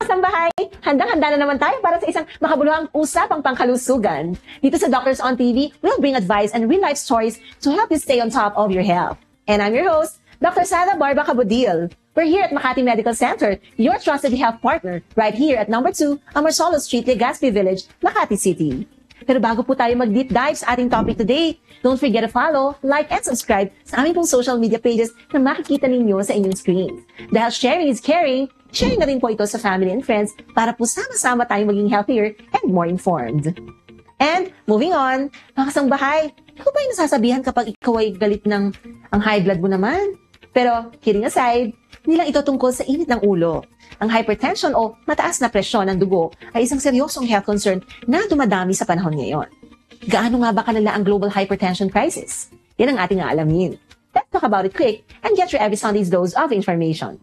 kasambahay, handang-handa na naman tayo para sa isang makabuluhang usapang pangkalusugan. Dito sa Doctors on TV, we'll bring advice and real-life stories to help you stay on top of your health. And I'm your host, Dr. Sara Barba Cabudil. We're here at Makati Medical Center, your trusted health partner, right here at number 2, Amarsolos Street, Legazpi Village, Makati City. Pero bago po tayo mag-deep dive sa ating topic today, don't forget to follow, like, and subscribe sa aming pong social media pages na makikita ninyo sa inyong screen. Dahil sharing is caring, sharing na rin po ito sa family and friends para po sama-sama tayong maging healthier and more informed. And moving on, mga kasangbahay, ikaw ba yung nasasabihan kapag ikaw ay galit ng ang high blood mo naman? Pero kidding aside, hindi lang ito tungkol sa init ng ulo. Ang hypertension o mataas na presyon ng dugo ay isang seryosong health concern na dumadami sa panahon ngayon. Gaano nga ba kalala ang global hypertension crisis? Yan ang ating aalamin. Let's talk about it quick and get your every Sunday's dose of information.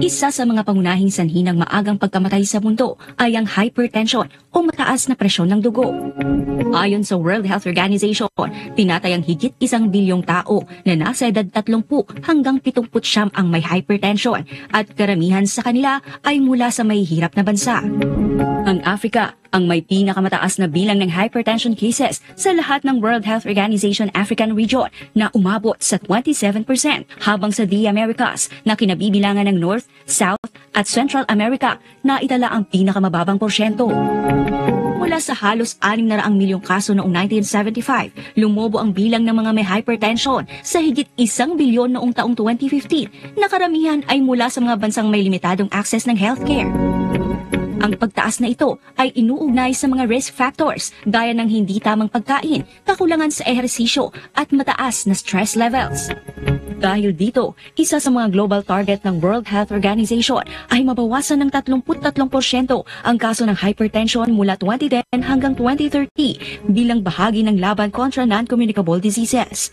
Isa sa mga pangunahing sanhi ng maagang pagkamatay sa mundo ay ang hypertension o mataas na presyon ng dugo. Ayon sa World Health Organization, tinatayang higit 1 bilyong tao na nasa edad 30 hanggang 79 ang may hypertension at karamihan sa kanila ay mula sa mahihirap na bansa. Ang Africa ang may pinakamataas na bilang ng hypertension cases sa lahat ng World Health Organization African Region na umabot sa 27%, habang sa The Americas na kinabibilangan ng North, South at Central America na itala ang pinakamababang porsyento. Mula sa halos 600 milyong kaso noong 1975, lumobo ang bilang ng mga may hypertension sa higit 1 bilyon noong taong 2015 na karamihan ay mula sa mga bansang may limitadong access ng healthcare. Ang pagtaas na ito ay inuugnay sa mga risk factors gaya ng hindi tamang pagkain, kakulangan sa ehersisyo at mataas na stress levels. Dahil dito, isa sa mga global target ng World Health Organization ay mabawasan ng 33% ang kaso ng hypertension mula 2010 hanggang 2030 bilang bahagi ng laban kontra non-communicable diseases.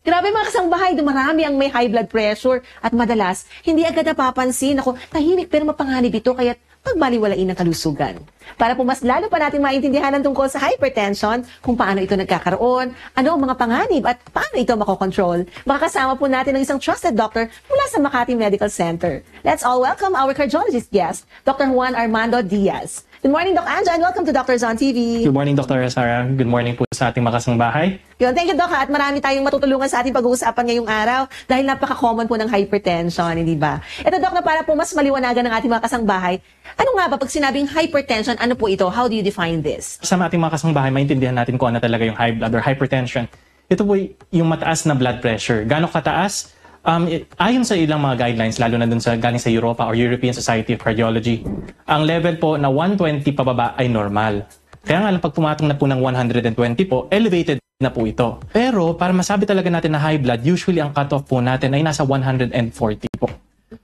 Grabe mga kasangbahay, dumarami ang may high blood pressure at madalas, hindi agad napapansin. Ako, tahimik pero mapanganib ito kaya't pagbaliwalain ng kalusugan. Para po mas lalo pa natin maintindihan ang tungkol sa hypertension, kung paano ito nagkakaroon, ano ang mga panganib at paano ito makokontrol, makakasama po natin ng isang trusted doctor mula sa Makati Medical Center. Let's all welcome our cardiologist guest, Dr. Juan Armando Diaz. Good morning, Doc Anja, and welcome to Doctors on TV. Good morning, Dr. Sara. Good morning po sa ating makasangbahay. Yun, thank you, Doc. At marami tayong matutulungan sa ating pag-uusapan ngayong araw dahil napaka-common po ng hypertension, hindi ba? Ito, Doc, na para po mas maliwanagan ng ating mga kasangbahay, ano nga ba pag sinabing hypertension, ano po ito? How do you define this? Sa ating mga kasangbahay, maintindihan natin kung ano talaga yung high blood or hypertension. Ito po yung mataas na blood pressure. Gaano kataas? Ayon sa ilang mga guidelines, lalo na dun sa galing sa Europa or European Society of Cardiology, ang level po na 120 pababa ay normal. Kaya nga lang pag pumatong na po ng 120 po, elevated na po ito. Pero para masabi talaga natin na high blood, usually ang cutoff po natin ay nasa 140 po.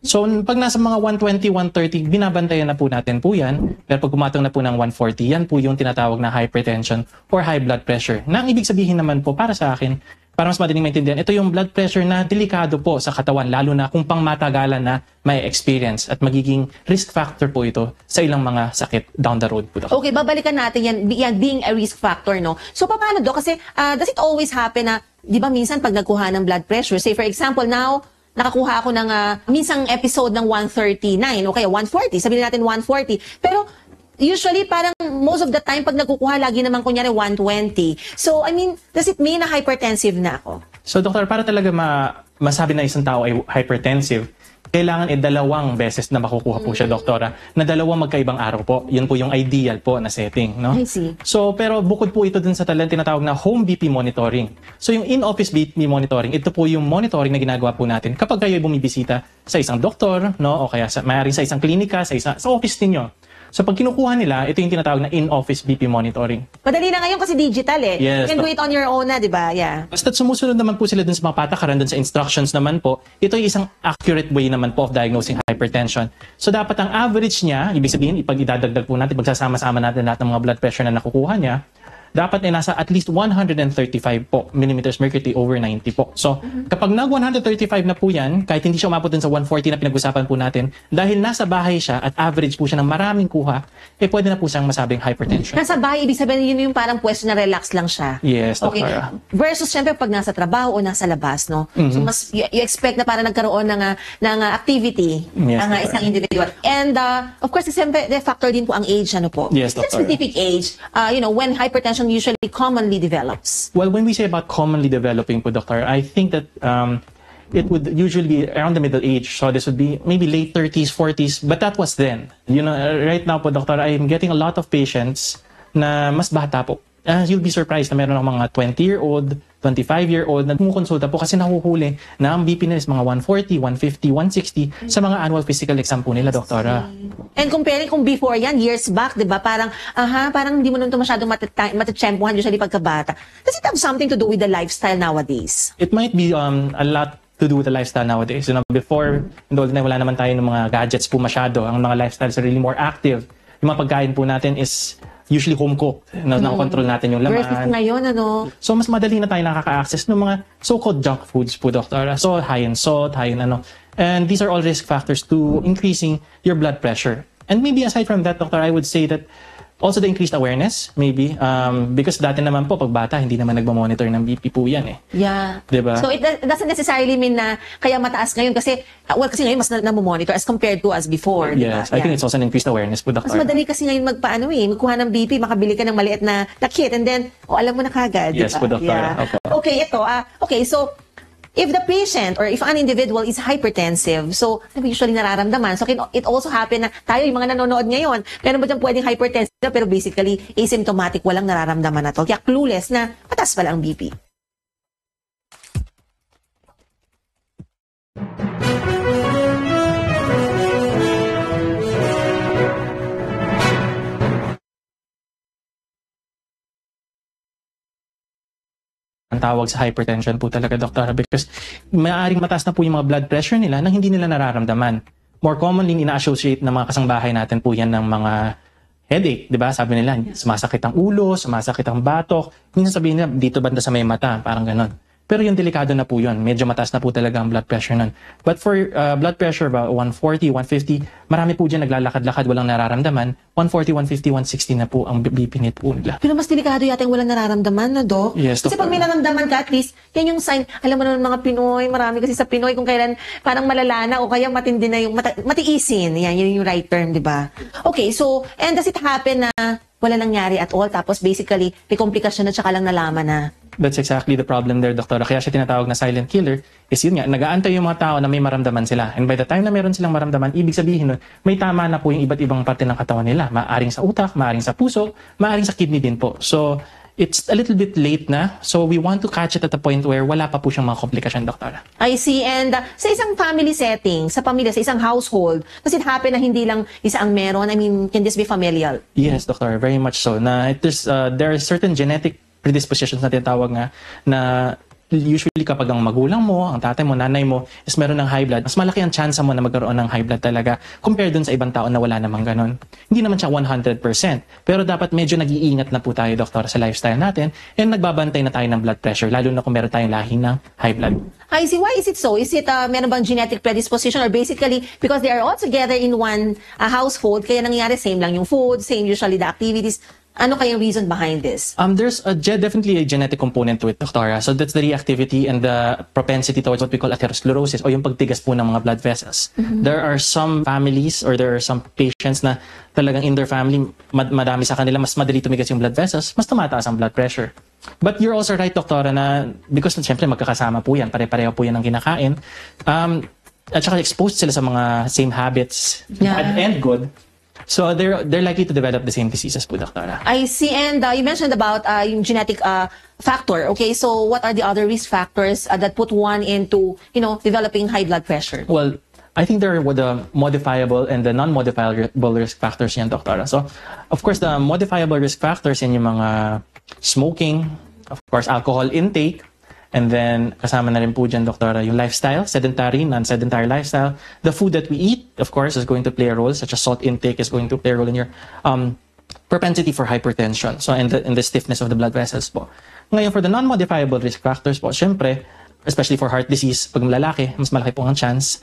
So pag nasa mga 120, 130, binabantayan na po natin po yan. Pero pag pumatong na po ng 140, yan po yung tinatawag na hypertension or high blood pressure. Na ang ibig sabihin naman po para sa akin, para mas madaling maintindihan, ito yung blood pressure na delikado po sa katawan, lalo na kung pangmatagalan na may experience at magiging risk factor po ito sa ilang mga sakit down the road po. Okay, babalikan natin yan being a risk factor, no? So, paano, Doc? Kasi, does it always happen na, di ba minsan pag nagkuha ng blood pressure, say for example, now, nakakuha ako ng minsang episode ng 139, okay, 140, sabihin natin 140, pero, usually, parang most of the time, pag nagkukuha, lagi naman kunyari 120. So, I mean, does it mean na hypertensive na ako? So, Doktor, para talaga masabi na isang tao ay hypertensive, kailangan 2 beses na makukuha po siya, Doktora, na 2 magkaibang araw po. Yun po yung ideal po na setting, no? I see. So, pero bukod po ito dun sa tinatawag na home BP monitoring. So, yung in-office BP monitoring, ito po yung monitoring na ginagawa po natin kapag kayo bumibisita sa isang doktor, no? O kaya maaaring sa isang klinika, sa office ninyo. So pag kinukuha nila, ito yung tinatawag na in-office BP monitoring. Madali na ngayon kasi digital eh. Yes, you can do it on your own na, di ba? Yeah. Basta't sumusunod naman po sila dun sa mga patakaran, dun sa instructions naman po, ito yung isang accurate way naman po of diagnosing hypertension. hypertension. So dapat ang average niya, ibig sabihin, ipag idadagdag po natin, pagsasama-sama natin lahat ng mga blood pressure na nakukuha niya, dapat ay nasa at least 135 po millimeters mercury over 90 po. So, kapag nag 135 na po yan, kahit hindi siya umabot dun sa 140 na pinag-usapan po natin, dahil nasa bahay siya at average po siya ng maraming kuha, pwede na po siyang masabing hypertension. Nasa bahay, ibig sabihin yun yung parang pwesto na relax lang siya. Yes, Okay. Doktora. Versus syempre pag nasa trabaho o nasa labas, no? So mas you expect na parang nagkaroon ng activity Yes, ang Doktora. isang individual. And of course, syempre the factor din po ang age, ano po? Yes, That Doktora. specific age, when hypertension usually commonly develops. Well, when we say about commonly developing po, Doctor, I think that it would usually be around the middle age. So this would be maybe late 30s, 40s, but that was then. Right now po, Doctor, I'm getting a lot of patients na mas bata po. You'll be surprised na meron ng mga 20-year-old, 25-year-old na kumukonsulta po kasi nahuhuli na ang BP nila is mga 140, 150, 160 sa mga annual physical exam po nila, Doktora. And comparing kung before yan, years back, di ba? Parang hindi mo naman ito masyadong matitsyempohan usually pagkabata. Does it have something to do with the lifestyle nowadays? It might be a lot to do with the lifestyle nowadays. Before, wala naman tayo ng mga gadgets po masyado. Ang mga lifestyles are really more active. Yung mga pagkain po natin is usually home cooked. Nakontrol natin yung Versus laman. ngayon, So, mas madali na tayo nakaka-access ng mga so-called junk foods po, Doktora. So, high in salt, high in And these are all risk factors to increasing your blood pressure. And maybe aside from that, Doctor, I would say that also the increased awareness, maybe. Because dati naman po, pag bata, hindi naman nagmamonitor ng BP po yan eh. Yeah. Diba? So it doesn't necessarily mean na kaya mataas ngayon kasi kasi ngayon mas namomonitor as compared to as before. Yes, I think it's also an increased awareness po, Mas Doctor. madali kasi ngayon magkuha ng BP, makabili ka ng maliit na kit and then, alam mo na kagad. Yes diba? po, Doctor. Opo. Okay, okay, so, if the patient or if an individual is hypertensive, so ano ba usually nararamdaman? So it also happen na tayo, yung mga nanonood ngayon, meron ba dyan pwedeng hypertensive pero basically asymptomatic, walang nararamdaman na to. Kaya clueless na mataas pala ang BP. Ang tawag sa hypertension po talaga, Doktora, because maaaring mataas na po yung mga blood pressure nila nang hindi nila nararamdaman. More commonly, ina-associate ng mga kasangbahay natin po yan ng mga headache, di ba? Sabi nila, sumasakit ang ulo, sumasakit ang batok. Minsan sabihin nila, dito banda sa may mata, parang ganon. Pero yung delikado na po yun. Medyo mataas na po talaga ang blood pressure nun. But for blood pressure, about 140, 150, marami po dyan naglalakad-lakad, walang nararamdaman. 140, 150, 160 na po ang BP net po nila. Pero mas delikado yata yung walang nararamdaman na, Dok. Yes, Kasi Doktor. pag may nararamdaman ka, at least, yan yung sign. Alam mo naman mga Pinoy, marami kasi sa Pinoy kung kailan parang malala na o kaya matindi na yung matiisin. Yan, yun yung right term, di ba? Okay, so, and does it happen na wala nangyari at all? Tapos basically, may komplikasyon at saka lang nalaman na. That's exactly the problem there, Doktora. Kaya siya tinatawag na silent killer is yun nga, nag-aantay yung mga tao na may maramdaman sila. And by the time na meron silang maramdaman, ibig sabihin nun, may tama na po yung iba't ibang parte ng katawan nila. Maaring sa utak, maaring sa puso, maaring sa kidney din po. So, it's a little bit late na. So, we want to catch it at a point where wala pa po siyang mga komplikasyon, Doktora. I see. And sa isang family setting, sa pamilya, sa isang household, does it happen na hindi lang isa ang meron? I mean, can this be familial? Yes, Doctor, very much so. Na there are certain genetic predispositions na tinatawag nga na usually kapag ang magulang mo, ang tatay mo, nanay mo is meron ng high blood, mas malaki ang chance mo na magkaroon ng high blood talaga compared dun sa ibang tao na wala namang ganun. Hindi naman siya 100%. Pero dapat medyo nag-iingat na po tayo, Doktor, sa lifestyle natin and nagbabantay na tayo ng blood pressure, lalo na kung meron tayong lahi ng high blood. I see. Why is it so? Is it meron bang genetic predisposition or basically because they are all together in one household, kaya nangyayari same lang yung food, same usually the activities? Ano kayang reason behind this? There's definitely a genetic component to it, Doktora. So that's the reactivity and the propensity towards what we call atherosclerosis o yung pagtigas po ng mga blood vessels. There are some families or there are some patients na talagang in their family, madami sa kanila, mas madali tumigas yung blood vessels, mas tumataas ang blood pressure. But you're also right, Doktora, na because siyempre magkakasama po yan, pare-pareho po yan ang kinakain, at saka exposed sila sa mga same habits, bad and good. So they're likely to develop the same diseases po, Doktora. I see. And you mentioned about yung genetic factor. Okay, so what are the other risk factors that put one into, developing high blood pressure? Well, I think there are the modifiable and the non-modifiable risk factors yan, Doktora. So, of course, the modifiable risk factors yan yung mga smoking, of course, alcohol intake, And then, kasama na rin po dyan, Doktora, yung lifestyle, sedentary, non-sedentary lifestyle. The food that we eat, of course, is going to play a role, such as salt intake is going to play a role in your propensity for hypertension. So, in the stiffness of the blood vessels po. Ngayon, for the non-modifiable risk factors po, syempre, especially for heart disease, pag lalaki, mas malaki po ang chance.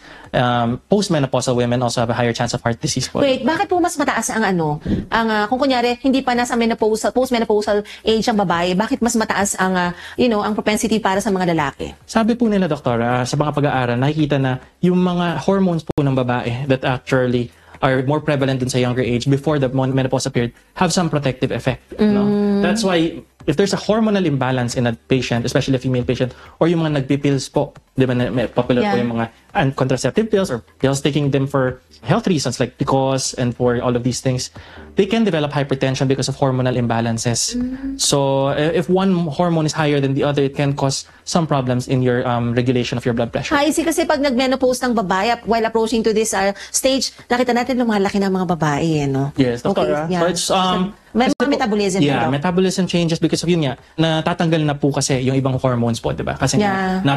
Postmenopausal women also have a higher chance of heart disease po. Wait, bakit po mas mataas ang kung kunyari, hindi pa nasa postmenopausal age ang babae, bakit mas mataas ang, ang propensity para sa mga lalaki? Sabi po nila, Doktora, sa mga pag-aaral, nakikita na yung mga hormones po ng babae that actually are more prevalent dun sa younger age before the menopause period have some protective effect. No? That's why if there's a hormonal imbalance in a patient, especially a female patient, or yung mga nagpipills po, di ba, popular po yung mga contraceptive pills or pills taking them for health reasons like PCOS and for all of these things, they can develop hypertension because of hormonal imbalances. So if one hormone is higher than the other, it can cause some problems in your regulation of your blood pressure. Kasi pag nag-menopause ng babae, while approaching to this stage, nakita natin lumalaki ng mga babae, no? Yes, Doktora. Okay, yeah. So it's may mga metabolism. Yeah, metabolism changes because of yun nga, natatanggal na po kasi yung ibang hormones po, di ba? Kasi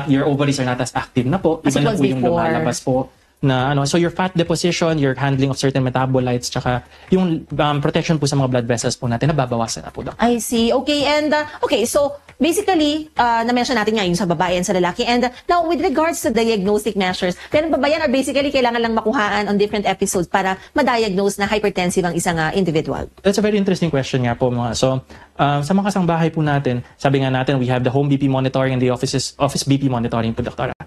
your ovaries are not as active na po. Iba na po yung lumalabas po na so your fat deposition, your handling of certain metabolites, tsaka yung protection po sa mga blood vessels po natin, nababawasan na po, Doc. I see. Okay, and so basically, na-mention natin nga yung sa babae and sa lalaki. And now, with regards to diagnostic measures, pero ba yan or basically kailangan lang makuhaan on different episodes para ma-diagnose na hypertensive ang isang individual? That's a very interesting question nga po, mga. So, sa mga kasangbahay po natin, sabi nga natin, we have the home BP monitoring and the office BP monitoring po, Doktora.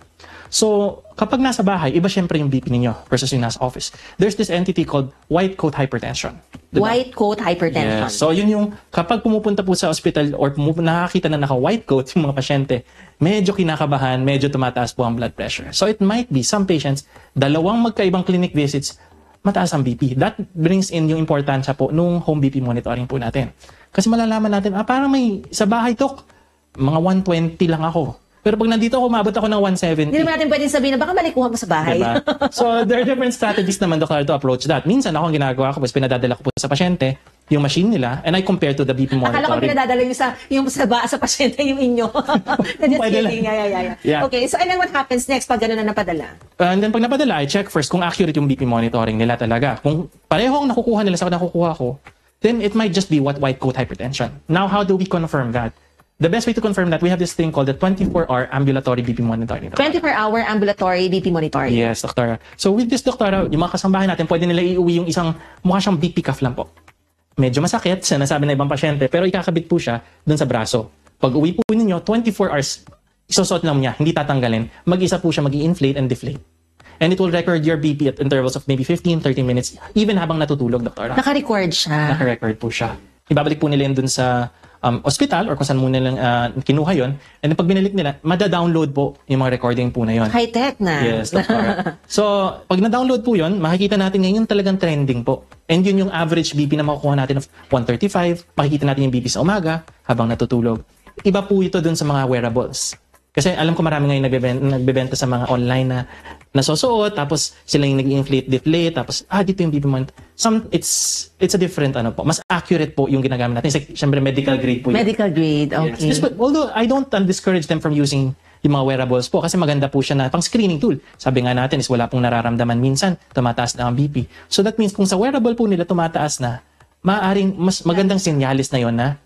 So, kapag nasa bahay, iba syempre yung BP ninyo versus yung nasa office. There's this entity called white coat hypertension. Diba? White coat hypertension. Yes. So, yun yung kapag pumupunta po sa hospital or nakakita na naka-white coat yung mga pasyente, medyo kinakabahan, medyo tumataas po ang blood pressure. So, it might be some patients, dalawang magkaibang clinic visits, mataas ang BP. That brings in yung importansya po nung home BP monitoring po natin. Kasi malalaman natin, parang may sa bahay, Dok, mga 120 lang ako. Pero pag nandito ako, umabot ako ng 170. Hindi naman natin pwedeng sabihin na baka malikuha mo sa bahay. Diba? So, there are different strategies naman, Doktor, to approach that. Minsan ako ang ginagawa ko, pues pinadadala ko po sa pasyente yung machine nila and I compare to the BP monitoring. Akala ko pinadadala yung sa pasyente yung inyo. Just kidding. Yeah. Okay, so and then what happens next pag gano'n na napadala? And then pag napadala, I check first kung accurate yung BP monitoring nila talaga. Kung pareho ang nakukuha nila sa nakukuha ko, then it might just be white coat hypertension. Now, how do we confirm that? The best way to confirm that, we have this thing called the 24-hour ambulatory BP monitoring. 24-hour ambulatory BP monitoring. Yes, Doktora. So with this, Doktora, yung mga kasambahay natin, pwede nila iuwi yung isang mukha siyang BP cuff lang po. Medyo masakit, sinasabi na ibang pasyente, pero ikakabit po siya dun sa braso. Pag uwi po ninyo, 24 hours, isusot lang niya, hindi tatanggalin. Mag-isa po siya mag-i-inflate and deflate. And it will record your BP at intervals of maybe 15-30 minutes, even habang natutulog, Doktora. Naka-record siya. Naka-record po siya. Ibabalik po nila yun dun sa hospital or kung saan muna lang kinuha yun. And then pag binalik nila, mada-download po yung mga recording po na yun. High-tech na. Yes, Doktora. So, pag na-download po yun, makikita natin ngayon talagang trending po. And yun yung average BP na makukuha natin of 135. Makikita natin yung BP sa umaga habang natutulog. Iba po ito dun sa mga wearables. Kasi alam ko marami ngayon nagbebenta sa mga online na nasusuot, tapos sila yung nag-inflate, deflate, tapos dito yung BP month. It's a different po. Mas accurate po yung ginagamit natin. Siyempre medical grade po yun. Medical grade, okay. Yes. Although I don't discourage them from using yung mga wearables po kasi maganda po siya na pang screening tool. Sabi nga natin is wala pong nararamdaman minsan, tumataas na ang BP. So that means kung sa wearable po nila tumataas na, maaaring mas magandang sinyalis na yon na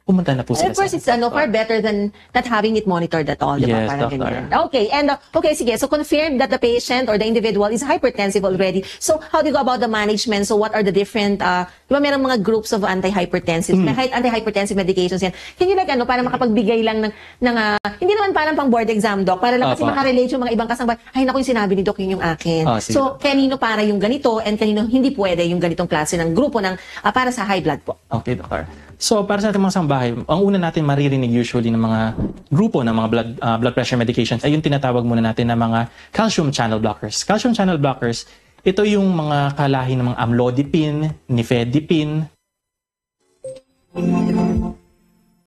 pumunta na po sila. Of course, it's far better than not having it monitored at all. Diba? Yes, Parang Doctor. ganyan. Okay, and okay, sige. So confirm that the patient or the individual is hypertensive already. So how do you go about the management? So what are the different, di ba merong mga groups of antihypertensives? May antihypertensive medications yan. Can you para makapagbigay lang ng hindi naman parang pang board exam, Doc, para lang kasi makarelate yung mga ibang kasang, ay naku, yung sinabi ni Doc, yun yung akin. So kanino para yung ganito and kanino hindi pwede yung ganitong klase ng grupo ng para sa high blood po. Okay, Doctor. So, para sa ating mga sambahay, ang una natin maririnig usually ng mga grupo ng mga blood pressure medications ay yung tinatawag muna natin na mga calcium channel blockers. Calcium channel blockers, ito yung mga kalahi ng mga amlodipine, nifedipine,